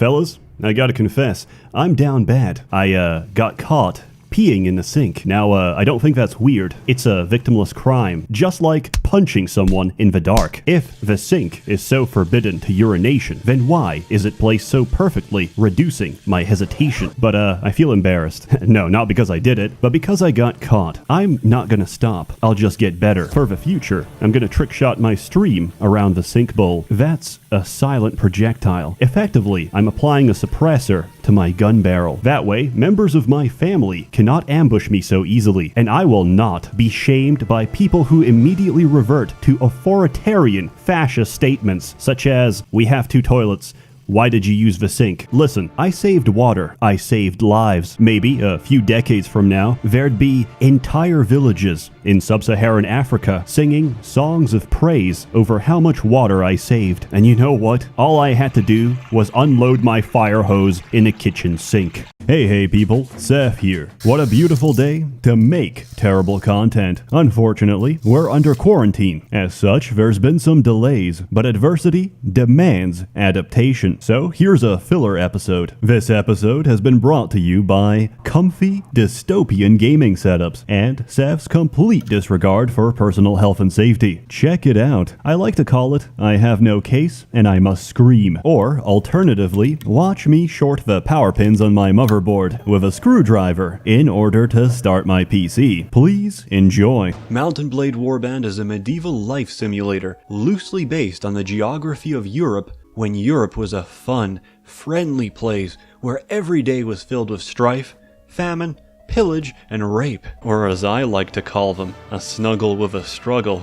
Fellas, I gotta confess, I'm down bad. I got caught peeing in the sink. Now, I don't think that's weird. It's a victimless crime, just like punching someone in the dark. If the sink is so forbidden to urination, then why is it placed so perfectly, reducing my hesitation? But, I feel embarrassed. No, not because I did it, but because I got caught. I'm not gonna stop. I'll just get better. For the future, I'm gonna trick shot my stream around the sink bowl. That's a silent projectile. Effectively, I'm applying a suppressor to my gun barrel. That way, members of my family cannot ambush me so easily, and I will not be shamed by people who immediately revert to authoritarian fascist statements such as, "We have 2 toilets. Why did you use the sink?" Listen, I saved water. I saved lives. Maybe a few decades from now, there'd be entire villages in sub-Saharan Africa singing songs of praise over how much water I saved. And you know what? All I had to do was unload my fire hose in a kitchen sink. Hey people, Sseth here. What a beautiful day to make terrible content. Unfortunately, we're under quarantine. As such, there's been some delays, but adversity demands adaptation. So here's a filler episode. This episode has been brought to you by comfy dystopian gaming setups and Sseth's complete disregard for personal health and safety. Check it out. I like to call it, I have no case and I must scream. Or alternatively, watch me short the power pins on my motherboard with a screwdriver in order to start my PC. Please enjoy. Mountain Blade Warband is a medieval life simulator loosely based on the geography of Europe when Europe was a fun, friendly place where every day was filled with strife, famine, pillage, and rape. Or as I like to call them, a snuggle with a struggle.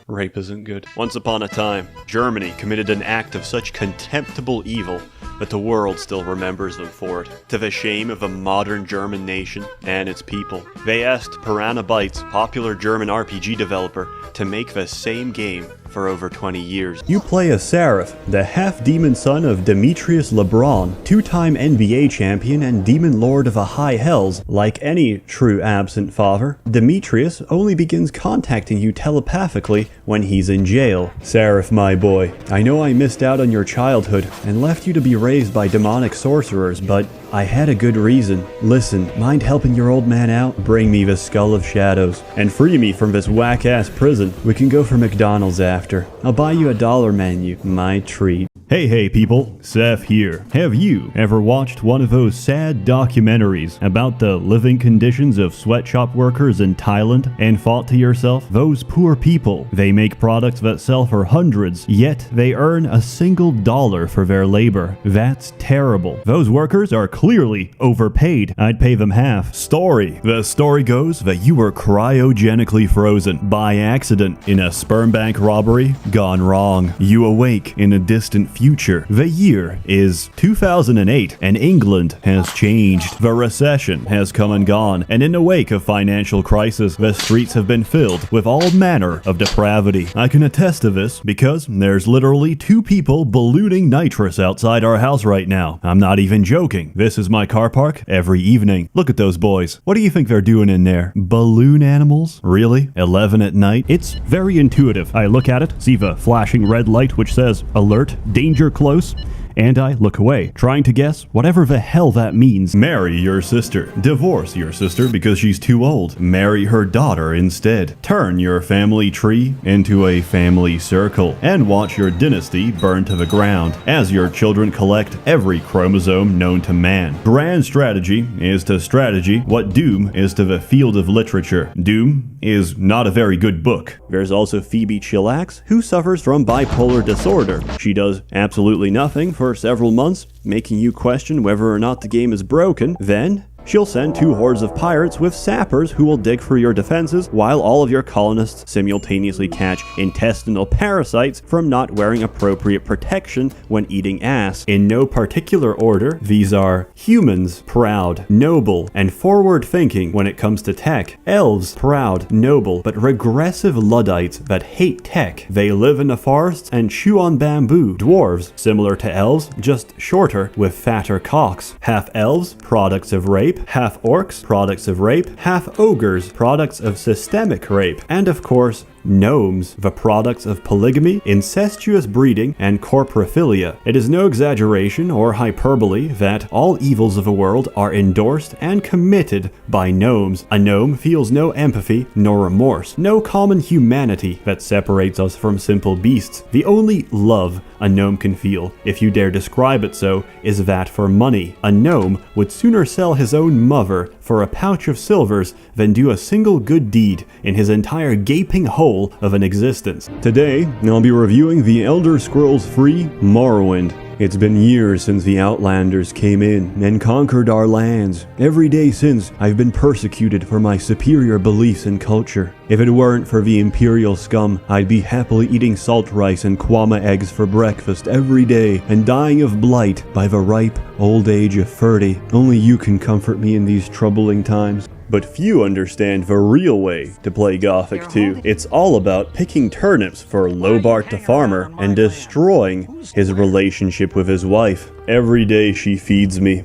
Rape isn't good. Once upon a time, Germany committed an act of such contemptible evil that the world still remembers them for it, to the shame of a modern German nation and its people. They asked Piranha Bytes, popular German RPG developer, to make the same game for over 20 years. You play as Sseth, the half-demon son of Demetrius LeBron, 2-time NBA champion and demon lord of the high hells. Like any true absent father, Demetrius only begins contacting you telepathically when he's in jail. Sseth, my boy, I know I missed out on your childhood and left you to be raised by demonic sorcerers, but I had a good reason. Listen, mind helping your old man out? Bring me the Skull of Shadows and free me from this whack-ass prison. We can go for McDonald's after. I'll buy you a $1 menu. My treat. Hey people, Sseth here. Have you ever watched one of those sad documentaries about the living conditions of sweatshop workers in Thailand and thought to yourself, those poor people, they make products that sell for hundreds, yet they earn a single dollar for their labor. That's terrible. Those workers are clearly overpaid. I'd pay them half. The story goes that you were cryogenically frozen by accident in a sperm bank robbery gone wrong. You awake in a distant future. The year is 2008 and England has changed. The recession has come and gone, and in the wake of financial crisis, the streets have been filled with all manner of depravity. I can attest to this because there's literally 2 people ballooning nitrous outside our house right now. I'm not even joking. This is my car park every evening. Look at those boys. What do you think they're doing in there? Balloon animals? Really? 11 at night? It's very intuitive. I look at it, see the flashing red light which says, alert, danger close, and I look away, trying to guess whatever the hell that means. Marry your sister. Divorce your sister because she's too old. Marry her daughter instead. Turn your family tree into a family circle, and watch your dynasty burn to the ground as your children collect every chromosome known to man. Grand strategy is to strategy what Doom is to the field of literature. Doom is not a very good book. There's also Phoebe Chillax, who suffers from bipolar disorder. She does absolutely nothing for several months, making you question whether or not the game is broken. Then she'll send 2 hordes of pirates with sappers who will dig for your defenses while all of your colonists simultaneously catch intestinal parasites from not wearing appropriate protection when eating ass. In no particular order, these are humans, proud, noble, and forward-thinking when it comes to tech. Elves, proud, noble, but regressive Luddites that hate tech. They live in the forests and chew on bamboo. Dwarves, similar to elves, just shorter with fatter cocks. Half-elves, products of rape. Half orcs, products of rape. Half ogres, products of systemic rape. And of course, gnomes, the products of polygamy, incestuous breeding, and corporophilia. It is no exaggeration or hyperbole that all evils of the world are endorsed and committed by gnomes. A gnome feels no empathy nor remorse, no common humanity that separates us from simple beasts. The only love a gnome can feel, if you dare describe it so, is that for money. A gnome would sooner sell his own mother for a pouch of silvers than do a single good deed in his entire gaping hole of an existence. Today, I'll be reviewing the Elder Scrolls free Morrowind. It's been years since the Outlanders came in and conquered our lands. Every day since, I've been persecuted for my superior beliefs and culture. If it weren't for the Imperial scum, I'd be happily eating salt rice and kwama eggs for breakfast every day and dying of blight by the ripe old age of 30. Only you can comfort me in these troubling times. But few understand the real way to play Gothic 2. It's all about picking turnips for Lobart the farmer and destroying his relationship with his wife. Every day she feeds me.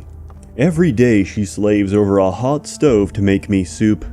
Every day she slaves over a hot stove to make me soup.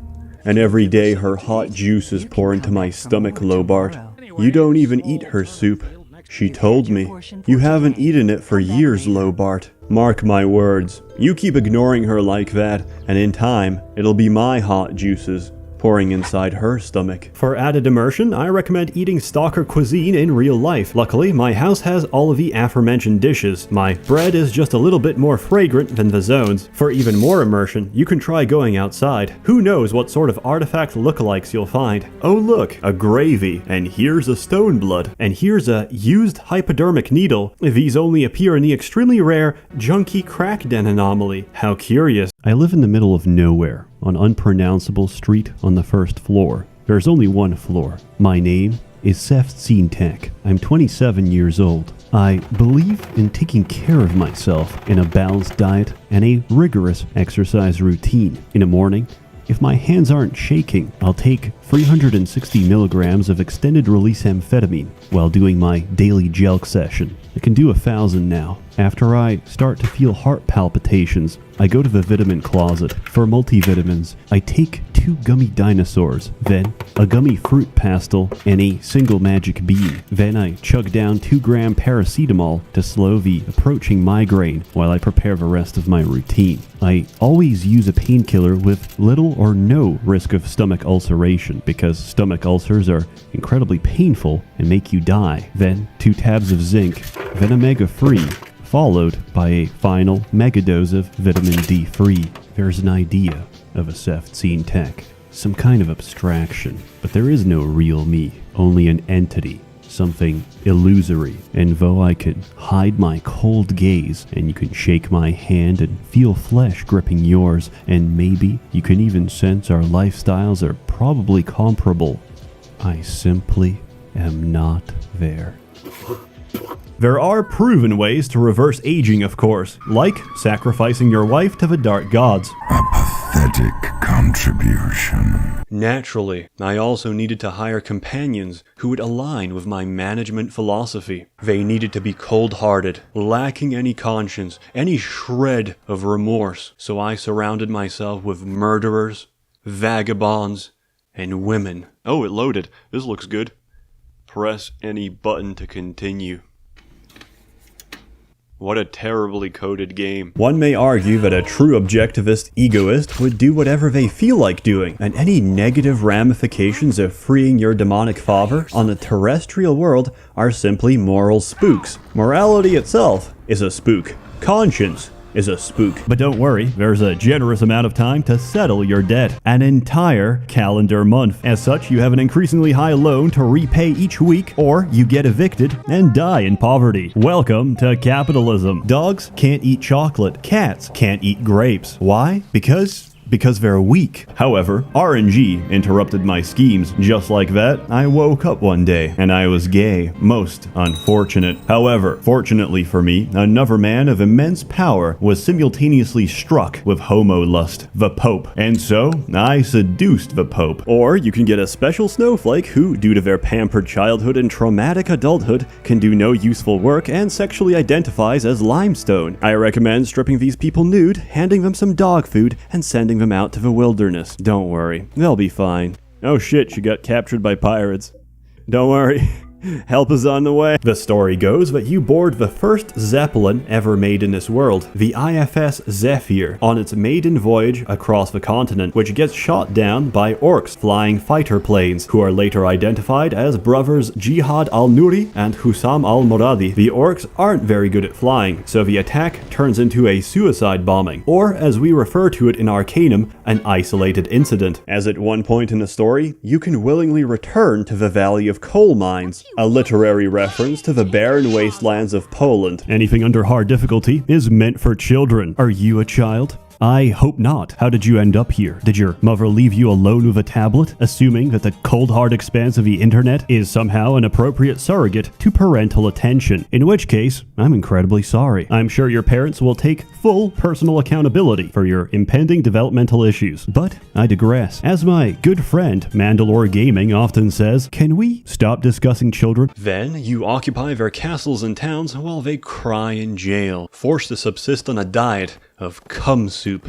And every day her hot juices pour into my stomach, Lobart. You don't even eat her soup. She told me. You haven't eaten it for years, Lobart. Mark my words. You keep ignoring her like that, and in time, it'll be my hot juices pouring inside her stomach. For added immersion, I recommend eating Stalker cuisine in real life. Luckily, my house has all of the aforementioned dishes. My bread is just a little bit more fragrant than the zones. For even more immersion, you can try going outside. Who knows what sort of artifact lookalikes you'll find. Oh look, a gravy, and here's a stone blood, and here's a used hypodermic needle. These only appear in the extremely rare Junkie Crack Den anomaly. How curious. I live in the middle of nowhere, on unpronounceable street on the first floor. There's only one floor. My name is Ssethtzeentach. I'm 27 years old. I believe in taking care of myself in a balanced diet and a rigorous exercise routine. In the morning, if my hands aren't shaking, I'll take 360 milligrams of extended release amphetamine while doing my daily jelq session. I can do 1,000 now. After I start to feel heart palpitations, I go to the vitamin closet. For multivitamins, I take 2 gummy dinosaurs, then a gummy fruit pastel, and a single magic bean. Then I chug down 2-gram paracetamol to slow the approaching migraine while I prepare the rest of my routine. I always use a painkiller with little or no risk of stomach ulceration because stomach ulcers are incredibly painful and make you die. Then 2 tabs of zinc, then omega-3, followed by a final megadose of vitamin D3. There's an idea of a Ssethtzeentach, some kind of abstraction, but there is no real me, only an entity, something illusory. And though I can hide my cold gaze, and you can shake my hand and feel flesh gripping yours, and maybe you can even sense our lifestyles are probably comparable, I simply am not there. There are proven ways to reverse aging, of course, like sacrificing your wife to the dark gods. A pathetic contribution. Naturally, I also needed to hire companions who would align with my management philosophy. They needed to be cold-hearted, lacking any conscience, any shred of remorse. So I surrounded myself with murderers, vagabonds, and women. Oh, it loaded. This looks good. Press any button to continue. What a terribly coded game. One may argue that a true objectivist egoist would do whatever they feel like doing, and any negative ramifications of freeing your demonic father on the terrestrial world are simply moral spooks. Morality itself is a spook. Conscience is a spook. But don't worry, there's a generous amount of time to settle your debt. An entire calendar month. As such, you have an increasingly high loan to repay each week, or you get evicted and die in poverty. Welcome to capitalism. Dogs can't eat chocolate. Cats can't eat grapes. Why? Because they're weak. However, RNG interrupted my schemes. Just like that, I woke up one day and I was gay. Most unfortunate. However, fortunately for me, another man of immense power was simultaneously struck with homo lust, the Pope. And so, I seduced the Pope. Or you can get a special snowflake who, due to their pampered childhood and traumatic adulthood, can do no useful work and sexually identifies as limestone. I recommend stripping these people nude, handing them some dog food, and sending them out to the wilderness. Don't worry, they'll be fine. Oh shit, she got captured by pirates. Don't worry. Help is on the way. The story goes that you board the first Zeppelin ever made in this world, the IFS Zephyr, on its maiden voyage across the continent, which gets shot down by orcs flying fighter planes, who are later identified as brothers Jihad al-Nuri and Hussam al-Muradi. The orcs aren't very good at flying, so the attack turns into a suicide bombing, or as we refer to it in Arcanum, an isolated incident. As at one point in the story, you can willingly return to the Valley of Coal Mines, a literary reference to the barren wastelands of Poland. Anything under hard difficulty is meant for children. Are you a child? I hope not. How did you end up here? Did your mother leave you alone with a tablet, assuming that the cold hard expanse of the internet is somehow an appropriate surrogate to parental attention? In which case, I'm incredibly sorry. I'm sure your parents will take full personal accountability for your impending developmental issues. But I digress. As my good friend Mandalore Gaming often says, can we stop discussing children? Then you occupy their castles and towns while they cry in jail, forced to subsist on a diet of cum soup.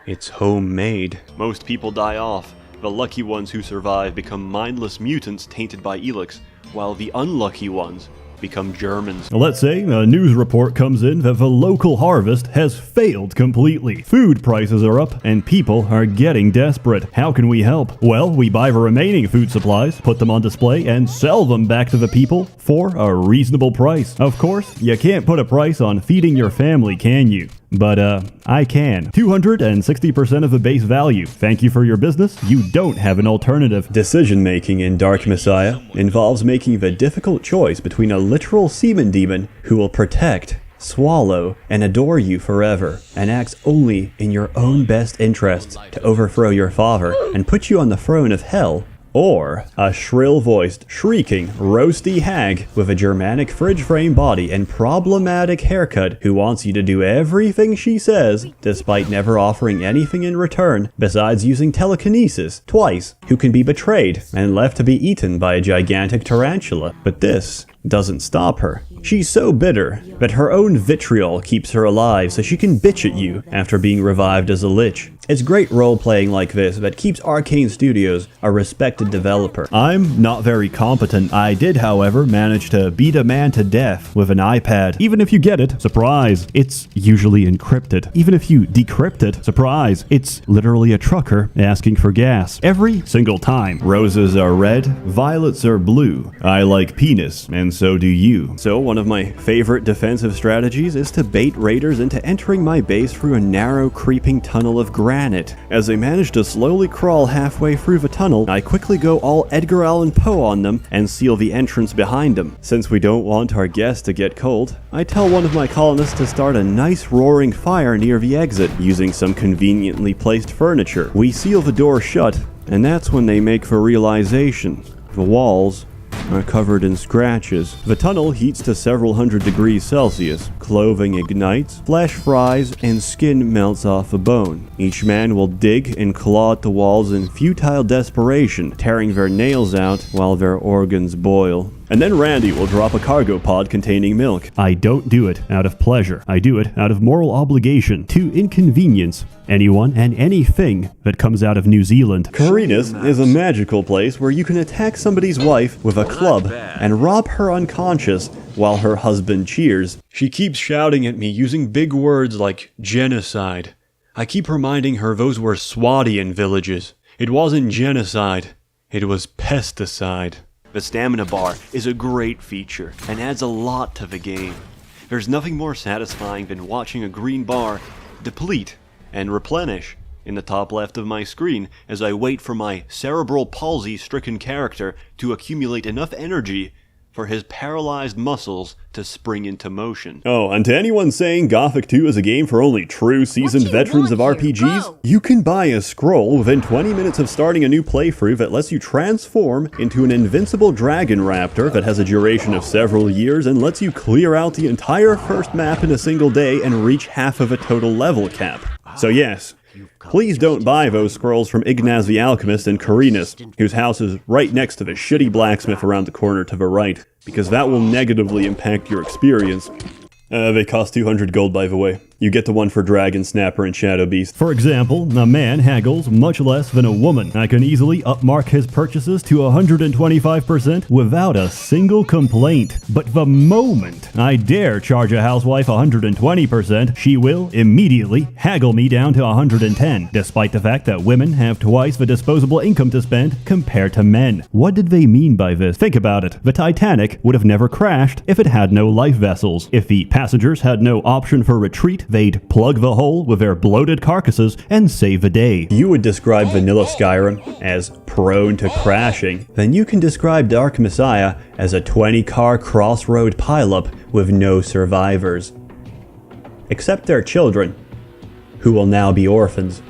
It's homemade. Most people die off. The lucky ones who survive become mindless mutants tainted by Elix, while the unlucky ones become Germans. Let's say a news report comes in that the local harvest has failed completely. Food prices are up and people are getting desperate. How can we help? Well, we buy the remaining food supplies, put them on display, and sell them back to the people for a reasonable price. Of course, you can't put a price on feeding your family, can you? But, I can. 260% of the base value. Thank you for your business. You don't have an alternative. Decision-making in Dark Messiah involves making the difficult choice between a literal semen demon who will protect, swallow, and adore you forever, and acts only in your own best interests to overthrow your father and put you on the throne of hell, or a shrill-voiced, shrieking, roasty hag with a Germanic fridge-frame body and problematic haircut who wants you to do everything she says, despite never offering anything in return besides using telekinesis twice, who can be betrayed and left to be eaten by a gigantic tarantula. But this doesn't stop her. She's so bitter that her own vitriol keeps her alive so she can bitch at you after being revived as a lich. It's great role-playing like this that keeps Arcane Studios a respected developer. I'm not very competent. I did, however, manage to beat a man to death with an iPad. Even if you get it, surprise, it's usually encrypted. Even if you decrypt it, surprise, it's literally a trucker asking for gas. Every single time. Roses are red, violets are blue. I like penis, and so do you. So one of my favorite defensive strategies is to bait raiders into entering my base through a narrow, creeping tunnel of granite. As they manage to slowly crawl halfway through the tunnel, I quickly go all Edgar Allan Poe on them and seal the entrance behind them. Since we don't want our guests to get cold, I tell one of my colonists to start a nice roaring fire near the exit, using some conveniently placed furniture. We seal the door shut, and that's when they make the realization. The walls are covered in scratches. The tunnel heats to several hundred degrees Celsius. Clothing ignites, flesh fries, and skin melts off a bone. Each man will dig and claw at the walls in futile desperation, tearing their nails out while their organs boil. And then Randy will drop a cargo pod containing milk. I don't do it out of pleasure. I do it out of moral obligation to inconvenience anyone and anything that comes out of New Zealand. Carinas is a magical place where you can attack somebody's wife with a club and rob her unconscious while her husband cheers. She keeps shouting at me using big words like genocide. I keep reminding her those were Swadian villages. It wasn't genocide. It was pesticide. The stamina bar is a great feature and adds a lot to the game. There's nothing more satisfying than watching a green bar deplete and replenish in the top left of my screen as I wait for my cerebral palsy-stricken character to accumulate enough energy for his paralyzed muscles to spring into motion. Oh, and to anyone saying Gothic 2 is a game for only true seasoned veterans of RPGs, you can buy a scroll within 20 minutes of starting a new playthrough that lets you transform into an invincible dragon raptor that has a duration of several years and lets you clear out the entire first map in a single day and reach half of a total level cap. So yes, please don't buy those scrolls from Ignaz the Alchemist in Carinas, whose house is right next to the shitty blacksmith around the corner to the right, because that will negatively impact your experience. They cost 200 gold, by the way. You get the one for Dragon Snapper and Shadow Beast. For example, a man haggles much less than a woman. I can easily upmark his purchases to 125% without a single complaint. But the moment I dare charge a housewife 120%, she will immediately haggle me down to 110, despite the fact that women have twice the disposable income to spend compared to men. What did they mean by this? Think about it. The Titanic would have never crashed if it had no life vessels. If the passengers had no option for retreat, they'd plug the hole with their bloated carcasses and save the day. You would describe vanilla Skyrim as prone to crashing, then you can describe Dark Messiah as a 20-car crossroad pileup with no survivors. Except their children, who will now be orphans,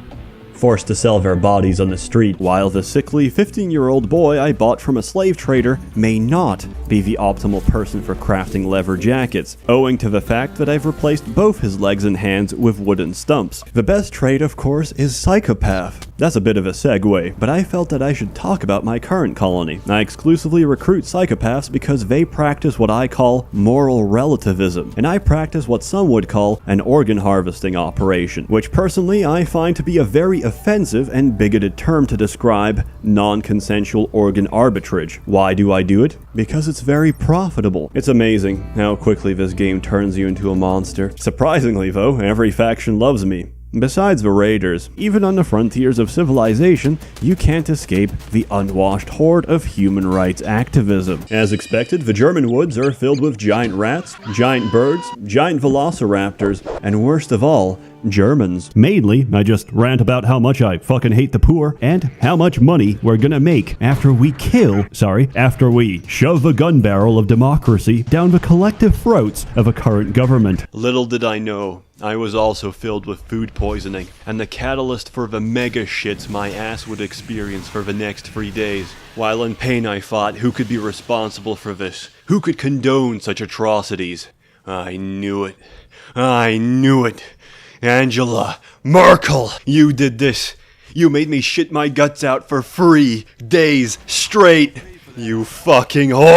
forced to sell their bodies on the street, while the sickly 15-year-old boy I bought from a slave trader may not be the optimal person for crafting leather jackets, owing to the fact that I've replaced both his legs and hands with wooden stumps. The best trait, of course, is Psychopath. That's a bit of a segue, but I felt that I should talk about my current colony. I exclusively recruit psychopaths because they practice what I call moral relativism, and I practice what some would call an organ harvesting operation, which personally I find to be a very offensive and bigoted term to describe non-consensual organ arbitrage. Why do I do it? Because it's very profitable. It's amazing how quickly this game turns you into a monster. Surprisingly though, every faction loves me. Besides the raiders, even on the frontiers of civilization, you can't escape the unwashed horde of human rights activism. As expected, the German woods are filled with giant rats, giant birds, giant velociraptors, and worst of all, Germans. Mainly, I just rant about how much I fucking hate the poor and how much money we're gonna make after we shove the gun barrel of democracy down the collective throats of a current government. Little did I know, I was also filled with food poisoning, and the catalyst for the mega shits my ass would experience for the next 3 days. While in pain I thought, who could be responsible for this? Who could condone such atrocities? I knew it. I knew it. Angela Merkel, you did this. You made me shit my guts out for 3 days straight. You fucking whore.